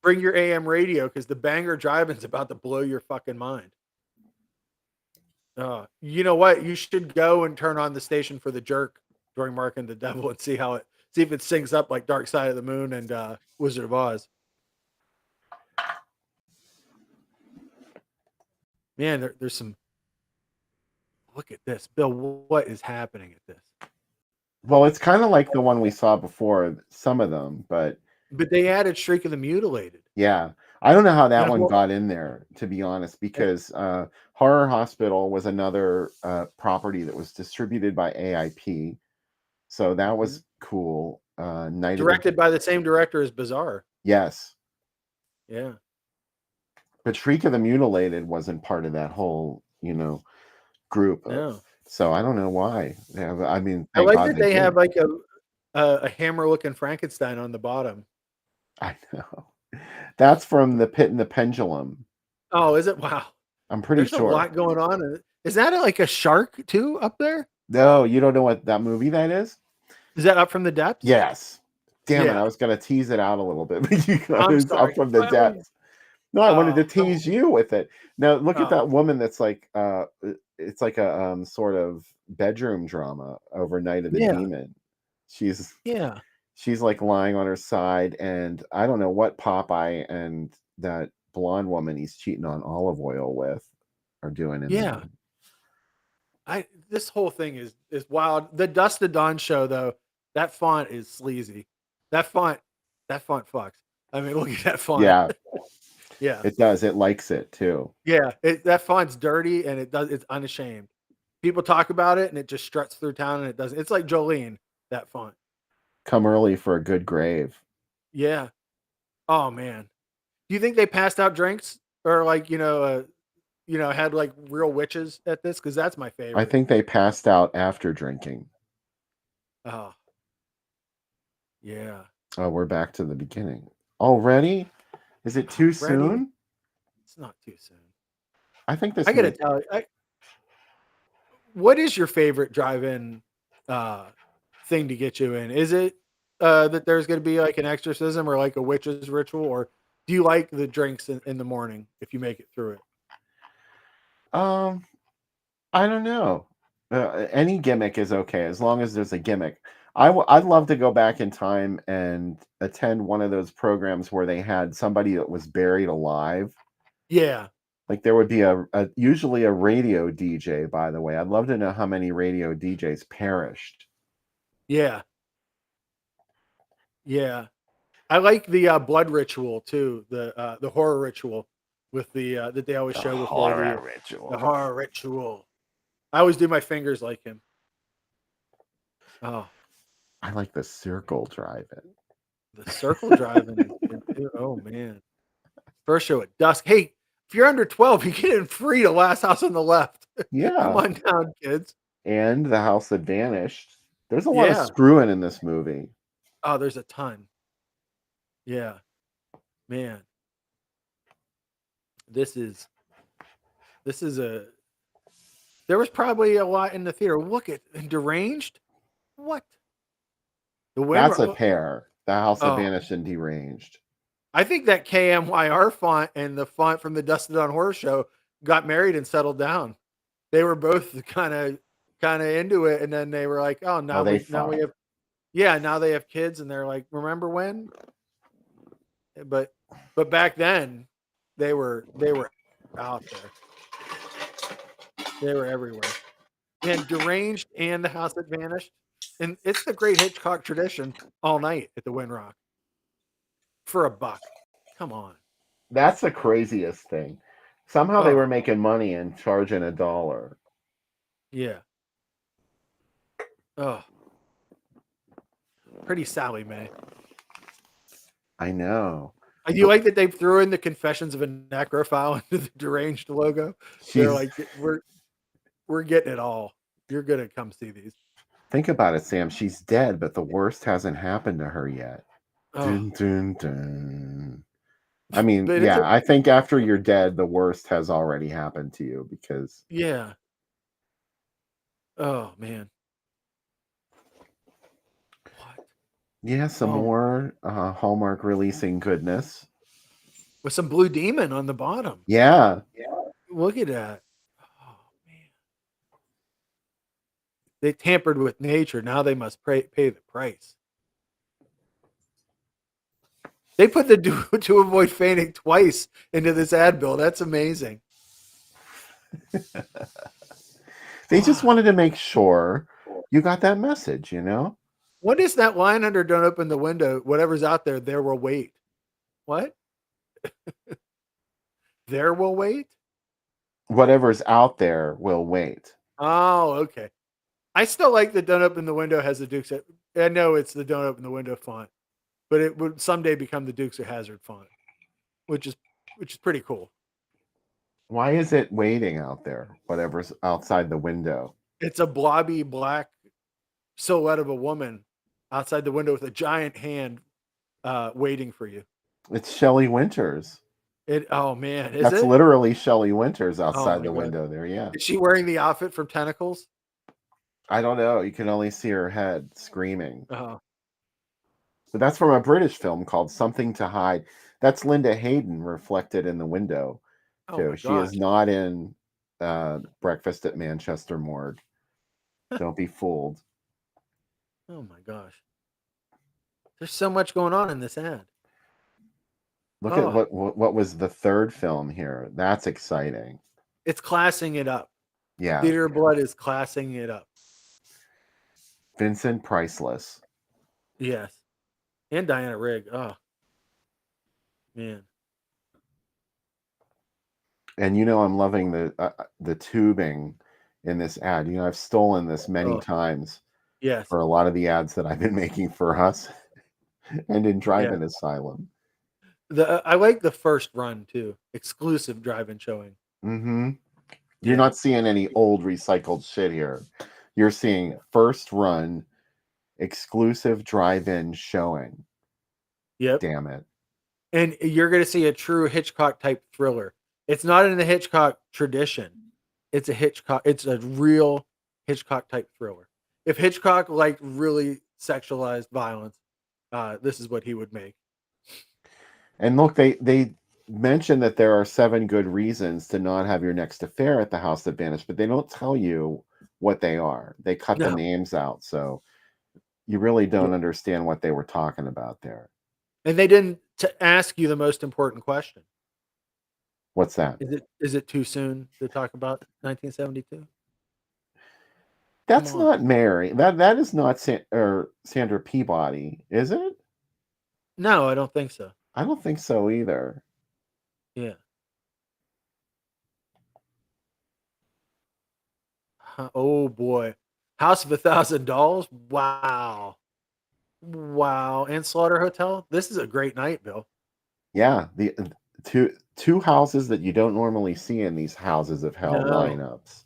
Bring your AM radio because the banger driving's about to blow your fucking mind. You know what? You should go and turn on the station for the Jerk during Mark and the Devil and see if it syncs up like Dark Side of the Moon and Wizard of Oz. Man, there's some. Look at this, Bill. What is happening at this? Well, it's kind of like the one we saw before. Some of them, but they added Shriek of the Mutilated. Yeah, I don't know how that one got in there, to be honest, because Horror Hospital was another property that was distributed by AIP, so that was cool. Directed by the same director as Bizarre. Yes. Yeah. But Shriek of the Mutilated wasn't part of that whole, group. So I don't know why. I mean, I like that they have like a hammer-looking Frankenstein on the bottom. I know. That's from The Pit and the Pendulum. Oh, is it? Wow. I'm pretty sure. There's a lot going on. Is that like a shark too up there? No, you don't know what that movie that is? Is that Up from the Depths? Yes. Damn it, I was going to tease it out a little bit, but you guys Up from the Depths. No, I wanted to tease you with it. Now look at that woman that's like it's like a sort of bedroom drama over Night of the Demon. She's like lying on her side, and I don't know what Popeye and that blonde woman he's cheating on Olive Oil with are doing in there. This whole thing is wild. The Dust to Dawn show though, that font is sleazy. That font fucks. I mean, look at that font. Yeah. Yeah. It does. It likes it too. Yeah. That font's dirty and it's unashamed. People talk about it and it just struts through town and it doesn't. It's like Jolene, that font. Come early for a good grave. Yeah. Oh man. Do you think they passed out drinks or like, had like real witches at this? Because that's my favorite. I think they passed out after drinking. Oh. Yeah. Oh, we're back to the beginning. Already? Is it too soon? It's not too soon. I think this. I gotta tell you, what is your favorite drive-in thing to get you in? Is it that there's going to be like an exorcism or like a witch's ritual, or do you like the drinks in the morning if you make it through it? I don't know. Any gimmick is okay as long as there's a gimmick. I'd love to go back in time and attend one of those programs where they had somebody that was buried alive. Yeah. Like there would be usually a radio DJ, by the way. I'd love to know how many radio DJs perished. Yeah. Yeah. I like the blood ritual too, the horror ritual with the that they always show before the horror ritual. I always do my fingers like him. Oh. I like the circle driving. The circle driving. Oh man. First show at dusk. Hey, if you're under 12, you get in free to Last House on the Left. Yeah. Come on down, kids. and The House That Vanished. There's a lot of Yeah. screwing in this movie. Oh, there's a ton. Yeah. Man. This is a there was probably a lot in the theater. Look at Deranged. What? The That's a Windrock. pair. The House That Oh, Vanished and Deranged. I think that KMYR font and the font from the Dusted on Horror Show got married and settled down. They were both kind of into it, and then they were like, "Oh, now we have, yeah, now they have kids," and they're like, "Remember when?" But back then, they were out there. They were everywhere. And Deranged and The House That Vanished, and it's the great Hitchcock tradition. All night at the Windrock for $1. Come on. That's the craziest thing. Somehow they Oh, were making money and charging $1. yeah. Oh, pretty Sally Mae. I know. Do you like that they threw in the Confessions of a Necrophile into the Deranged logo? They're like, we're getting it all. You're gonna come see these. Think about it, Sam. She's dead, but the worst hasn't happened to her yet. Oh. Dun, dun, dun. I mean, But yeah, I think after you're dead, the worst has already happened to you because. Yeah. Oh man. What? Yeah, some more Hallmark releasing goodness. With some Blue Demon on the bottom. Yeah. Look at that. Oh man. They tampered with nature. Now they must pay the price. They put the to avoid fainting twice into this ad bill. That's amazing. They just wanted to make sure you got that message, you know? What is that line under "Don't Open the Window"? Whatever's out there, there will wait. What? There will wait? Whatever's out there will wait. Oh, okay. I still like the "Don't Open the Window" has the Dukes. I know it's the "Don't Open the Window" font, but it would someday become the Dukes of Hazzard font, which is pretty cool. Why is it waiting out there? Whatever's outside the window. It's a blobby black silhouette of a woman outside the window with a giant hand waiting for you. It's Shelley Winters. Oh man, That's literally Shelley Winters outside the window there. Yeah. Is she wearing the outfit from Tentacles? I don't know. You can only see her head screaming. Uh-huh. But that's from a British film called Something to Hide. That's Linda Hayden reflected in the window. Too. She is not in Breakfast at Manchester Morgue. Don't be fooled. Oh my gosh. There's so much going on in this ad. Look at what was the third film here. That's exciting. It's classing it up. Yeah. Theater of Blood is classing it up. Vincent Priceless. Yes. And Diana Rigg. Oh. Man. And you know I'm loving the tubing in this ad. You know, I've stolen this many times. Yes. For a lot of the ads that I've been making for us and in Drive-In Asylum. I like the first run too. Exclusive drive-in showing. Mm-hmm. You're not seeing any old recycled shit here. You're seeing first run exclusive drive-in showing. Yep. Damn it. And you're going to see a true Hitchcock type thriller. It's not in the Hitchcock tradition. It's a real Hitchcock type thriller. If Hitchcock liked really sexualized violence, this is what he would make. And look, they mentioned that there are 7 good reasons to not have your next affair at the House That Vanished, but they don't tell you what they are. They cut the names out, so you really don't understand what they were talking about there. And they didn't ask you the most important question. What's that? Is it too soon to talk about 1972? That's not Mary. That is not Sandra Peabody, is it? No, I don't think so. I don't think so either. Yeah. Oh boy. House of $1,000. Wow. Wow. And Slaughter Hotel. This is a great night, Bill. Yeah. The two houses that you don't normally see in these Houses of Hell lineups.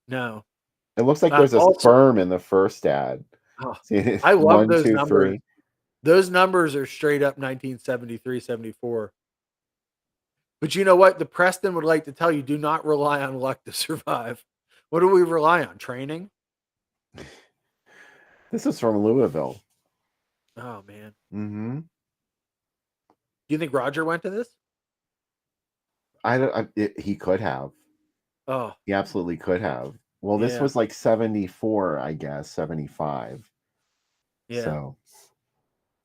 No. It looks like there's a sperm in the first ad. Oh, I love 1, those 2, numbers. 3. Those numbers are straight up 1973, 74. But you know what? The Preston would like to tell you, do not rely on luck to survive. What do we rely on? Training? This is from Louisville. Oh, man. Mm-hmm. Do you think Roger went to this? He could have. Oh. He absolutely could have. Well, this was like 74, I guess, 75. Yeah. So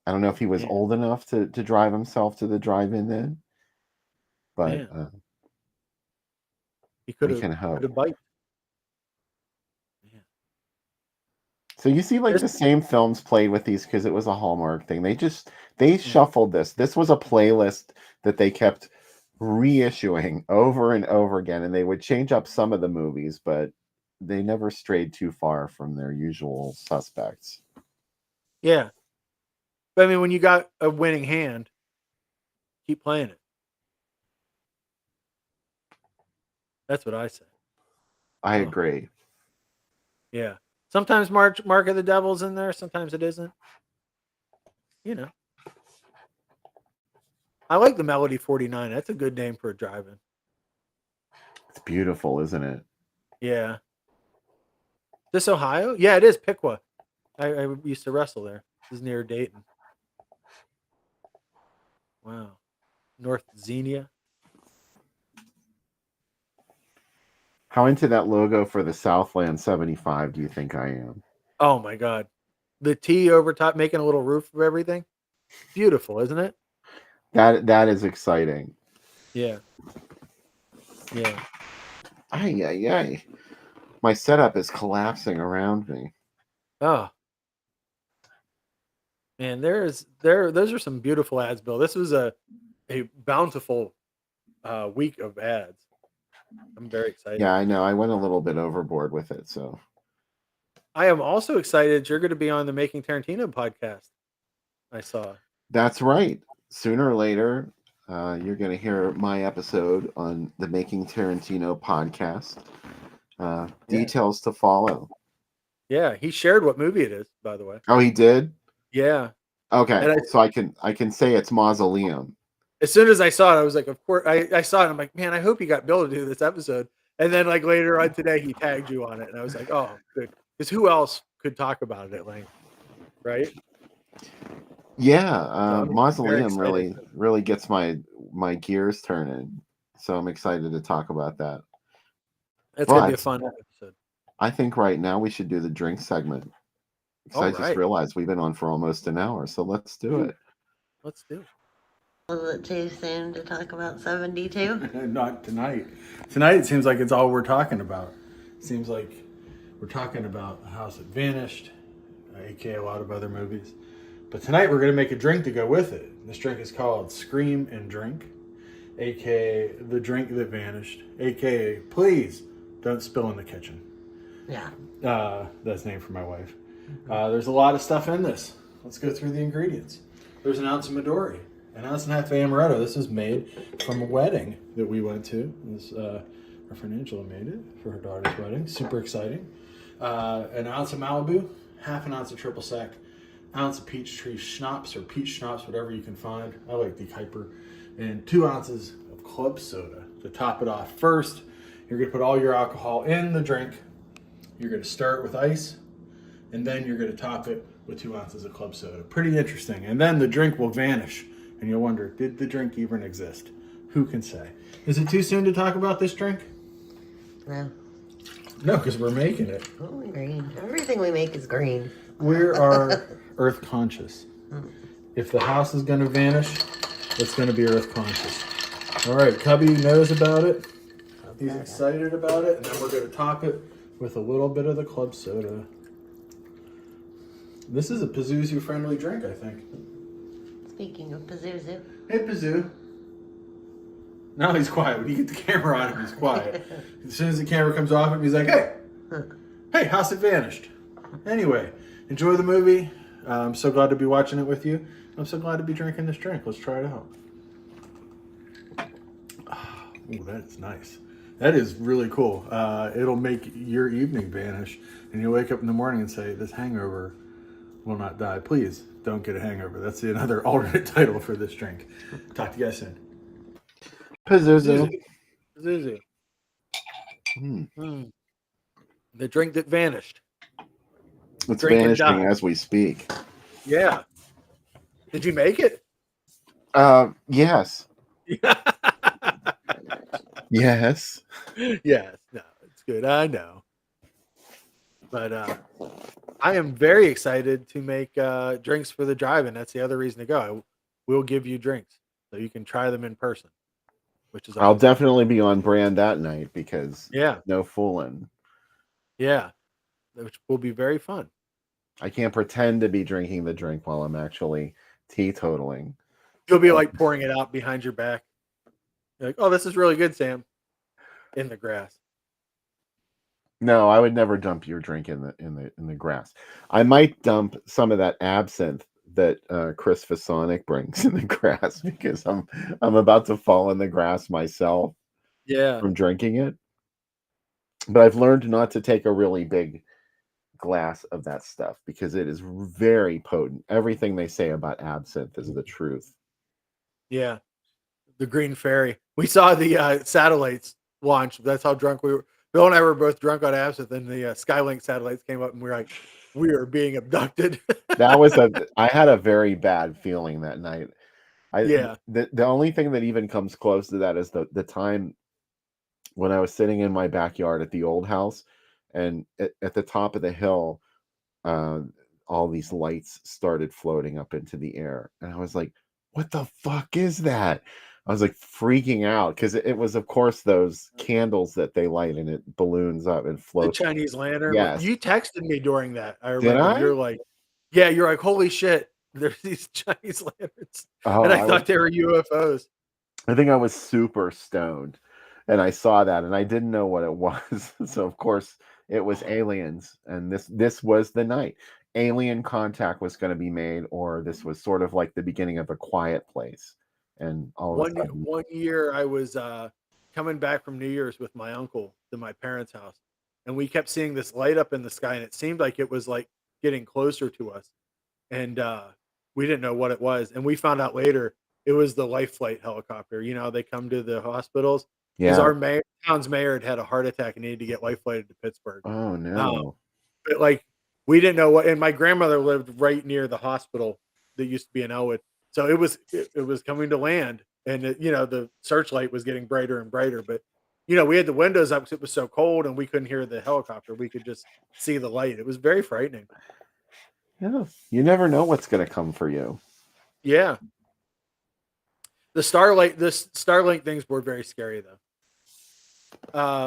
I don't know if he was old enough to drive himself to the drive-in then. But he could have biked. Yeah. So you see, like the same films played with these because it was a Hallmark thing. They shuffled this. This was a playlist that they kept reissuing over and over again, and they would change up some of the movies, but they never strayed too far from their usual suspects. Yeah. But I mean, when you got a winning hand, keep playing it. That's what I say. I agree. Yeah. Sometimes Mark of the Devil's in there. Sometimes it isn't. You know. I like the Melody 49. That's a good name for a drive-in. It's beautiful, isn't it? Yeah. Is this Ohio? Yeah, it is Piqua. I used to wrestle there. This is near Dayton. Wow. North Xenia. How into that logo for the Southland 75 do you think I am? Oh my God. The T over top making a little roof of everything. Beautiful, isn't it? That is exciting. Yeah. Yeah. Ay. My setup is collapsing around me. Oh. Man, those are some beautiful ads, Bill. This was a bountiful week of ads. I'm very excited. Yeah, I know. I went a little bit overboard with it, so. I am also excited you're going to be on the Making Tarantino podcast. I saw. That's right. Sooner or later, you're going to hear my episode on the Making Tarantino podcast. Details to follow. Yeah, he shared what movie it is, by the way. Oh, he did? Yeah. Okay, so I can say it's Mausoleum. As soon as I saw it, I was like, of course. I saw it. I'm like, man, I hope you got Bill to do this episode. And then like later on today, he tagged you on it, and I was like, oh, good, because who else could talk about it at length, right? Yeah, Mausoleum really gets my gears turning, so I'm excited to talk about that. It's gonna be a fun episode. I think right now we should do the drink segment. I just realized we've been on for almost an hour, so let's do it. Let's do it. Was it too soon to talk about 72? Not tonight. Tonight it seems like it's all we're talking about. It seems like we're talking about A House That Vanished, aka a lot of other movies. But tonight we're going to make a drink to go with it. This drink is called Scream and Drink, aka The Drink That Vanished, aka Please Don't Spill in the Kitchen. Yeah. That's named for my wife. There's a lot of stuff in this. Let's go through the ingredients. There's an ounce of Midori, an ounce and a half of amaretto. This is made from a wedding that we went to. This, our friend Angela made it for her daughter's wedding. Super exciting. An ounce of Malibu, half an ounce of triple sec, ounce of Peachtree schnapps or peach schnapps, whatever you can find. I like the Kuiper. And 2 ounces of club soda to top it off. First, you're going to put all your alcohol in the drink. You're going to stir it with ice, and then you're going to top it with 2 ounces of club soda. Pretty interesting. And then the drink will vanish, and you'll wonder, did the drink even exist? Who can say? Is it too soon to talk about this drink? No. No, because we're making it. Only green. Everything we make is green. We are earth conscious. If the house is going to vanish, it's going to be earth conscious. All right, Cubby knows about it. He's excited about it, and then we're going to top it with a little bit of the club soda. This is a Pazuzu friendly drink, I think. Speaking of Pazuzu. Hey, Pazoo. Now he's quiet. When you get the camera on him, he's quiet. As soon as the camera comes off him, he's like, hey, hey, House It Vanished. Anyway, enjoy the movie. I'm so glad to be watching it with you. I'm so glad to be drinking this drink. Let's try it out. Ooh, that is nice. That is really cool. It'll make your evening vanish, and you'll wake up in the morning and say, "This hangover will not die." Please don't get a hangover. That's another alternate title for this drink. Talk to you guys soon. Pazuzu. Zuzu. The drink that vanished. It's vanishing as we speak. Yeah. Did you make it? Yes. Yes. Yes. No, it's good. I know. But I am very excited to make drinks for the drive-in. That's the other reason to go. I will give you drinks so you can try them in person, which is I'll definitely be on brand that night because no fooling. Yeah, which will be very fun. I can't pretend to be drinking the drink while I'm actually teetotaling. You'll be like pouring it out behind your back. You're like, oh, this is really good, Sam. In the grass. No, I would never dump your drink in the grass. I might dump some of that absinthe that Chris Fasonic brings in the grass because I'm about to fall in the grass myself. Yeah. From drinking it. But I've learned not to take a really big glass of that stuff because it is very potent. Everything they say about absinthe is the truth. Yeah. The Green Fairy. We saw the satellites launch. That's how drunk we were. Bill and I were both drunk on absinthe, and the Skylink satellites came up, and we were like, we are being abducted. I had a very bad feeling that night. The only thing that even comes close to that is the time when I was sitting in my backyard at the old house, and at the top of the hill, all these lights started floating up into the air, and I was like, what the fuck is that? I was like freaking out because it was, of course, those candles that they light and it balloons up and floats. The Chinese lantern. Yes. You texted me during that. I remember. Did I? You're like, yeah, you're like, holy shit, there's these Chinese lanterns. And I thought they were UFOs. I think I was super stoned and I saw that and I didn't know what it was. So of course it was aliens, and this was the night. Alien contact was going to be made, or this was sort of like the beginning of A Quiet Place. And all of a sudden, one year I was coming back from New Year's with my uncle to my parents' house, and we kept seeing this light up in the sky, and it seemed like it was like getting closer to us, and we didn't know what it was, and we found out later it was the life flight helicopter. You know how they come to the hospitals? Because our town's mayor had a heart attack and needed to get life flighted to Pittsburgh. Oh no! But like we didn't know what, and my grandmother lived right near the hospital that used to be in Elwood. So it was coming to land, and the searchlight was getting brighter and brighter. But we had the windows up because it was so cold, and we couldn't hear the helicopter. We could just see the light. It was very frightening. Yeah, you never know what's going to come for you. Yeah, the Starlink things were very scary though.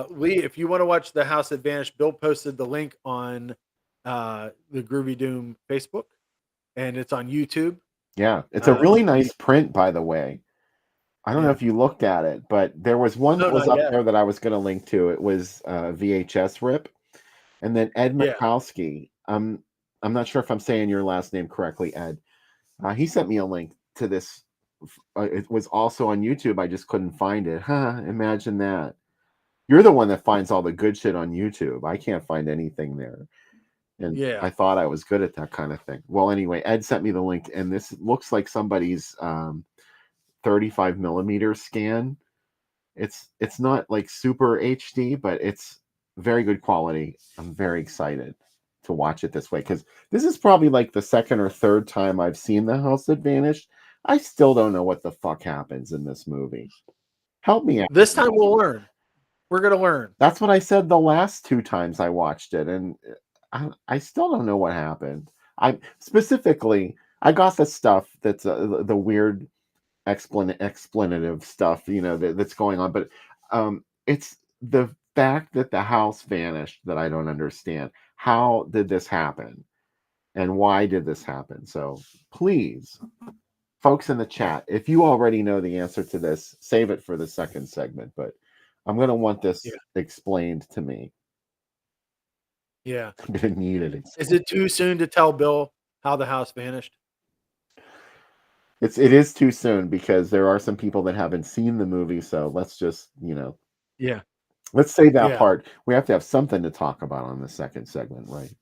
Lee, if you want to watch The House That Vanished, Bill posted the link on the Groovy Doom Facebook, and it's on YouTube. Yeah, it's a really nice print, by the way. I don't know if you looked at it, but there was one that was up there that I was going to link to. It was VHS rip, and then Ed Mikowski. I'm not sure if I'm saying your last name correctly, Ed. He sent me a link to this. It was also on YouTube. I just couldn't find it. Imagine that. You're the one that finds all the good shit on YouTube. I can't find anything there. And I thought I was good at that kind of thing. Well, anyway, Ed sent me the link, and this looks like somebody's 35 millimeter scan. It's not like super HD, but it's very good quality. I'm very excited to watch it this way because this is probably like the second or third time I've seen The House That Vanished. I still don't know what the fuck happens in this movie. Help me out. This time we'll learn. We're gonna learn. That's what I said the last two times I watched it, and I still don't know what happened. I got the stuff that's the weird explanative stuff, that's going on, but it's the fact that the house vanished that I don't understand. How did this happen, and why did this happen? So please, folks in the chat, if you already know the answer to this, save it for the second segment. But I'm gonna want this explained to me. Yeah. I'm gonna need it. Is it too soon to tell Bill how the house vanished? It is too soon because there are some people that haven't seen the movie. So let's just, Yeah. Let's say that part. We have to have something to talk about on the second segment, right?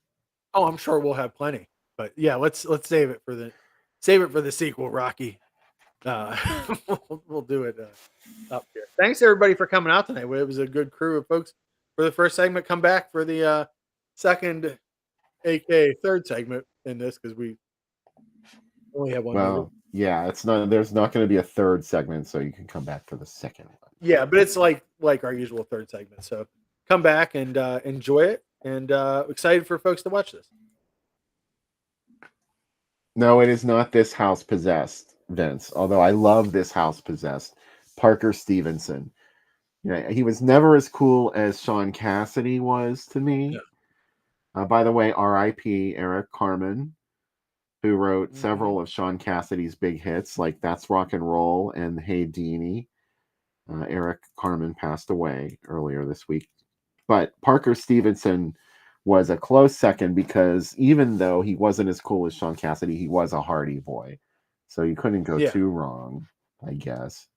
Oh, I'm sure we'll have plenty. But yeah, let's save it for the sequel, Rocky. We'll do it up here. Thanks everybody for coming out tonight. It was a good crew of folks for the first segment. Come back for the second, aka third segment in this because we only have one movie. Yeah, there's not going to be a third segment, so you can come back for the second one. Yeah, but it's like our usual third segment. So come back and enjoy it, and excited for folks to watch this. No, it is not This House Possessed, Vince. Although I love This House Possessed. Parker Stevenson. Yeah, he was never as cool as Sean Cassidy was to me. Yeah. By the way, R.I.P. Eric Carmen, who wrote several of Sean Cassidy's big hits, like That's Rock and Roll and Hey Deanie. Eric Carmen passed away earlier this week. But Parker Stevenson was a close second because even though he wasn't as cool as Sean Cassidy, he was a Hardy Boy. So you couldn't go too wrong, I guess.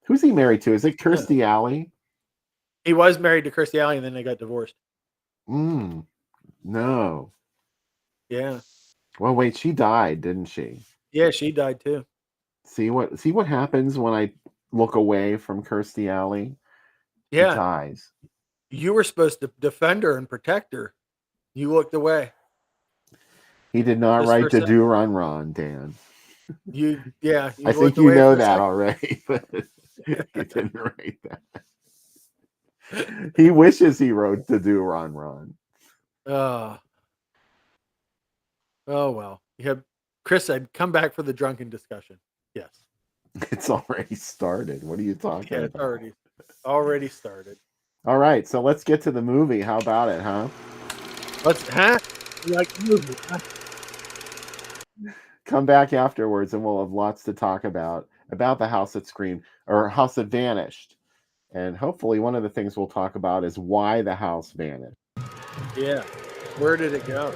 Who's he married to? Is it Kirstie Alley? He was married to Kirstie Alley and then they got divorced. No. Yeah. Well, wait, she died, didn't she? Yeah, she died too. See what happens when I look away from Kirstie Alley? Yeah. She dies. You were supposed to defend her and protect her. You looked away. He did not write the Do Run Ron, Dan. You I think you know that already, but he didn't write that. He wishes he wrote the Do Run Ron. Oh well. Chris said, "Come back for the drunken discussion." Yes. It's already started. What are you talking about? It's already started. All right, so let's get to the movie. How about it, huh? You like the movie, huh? Come back afterwards and we'll have lots to talk about the house that screamed or house that vanished. And hopefully one of the things we'll talk about is why the house vanished. Yeah. Where did it go?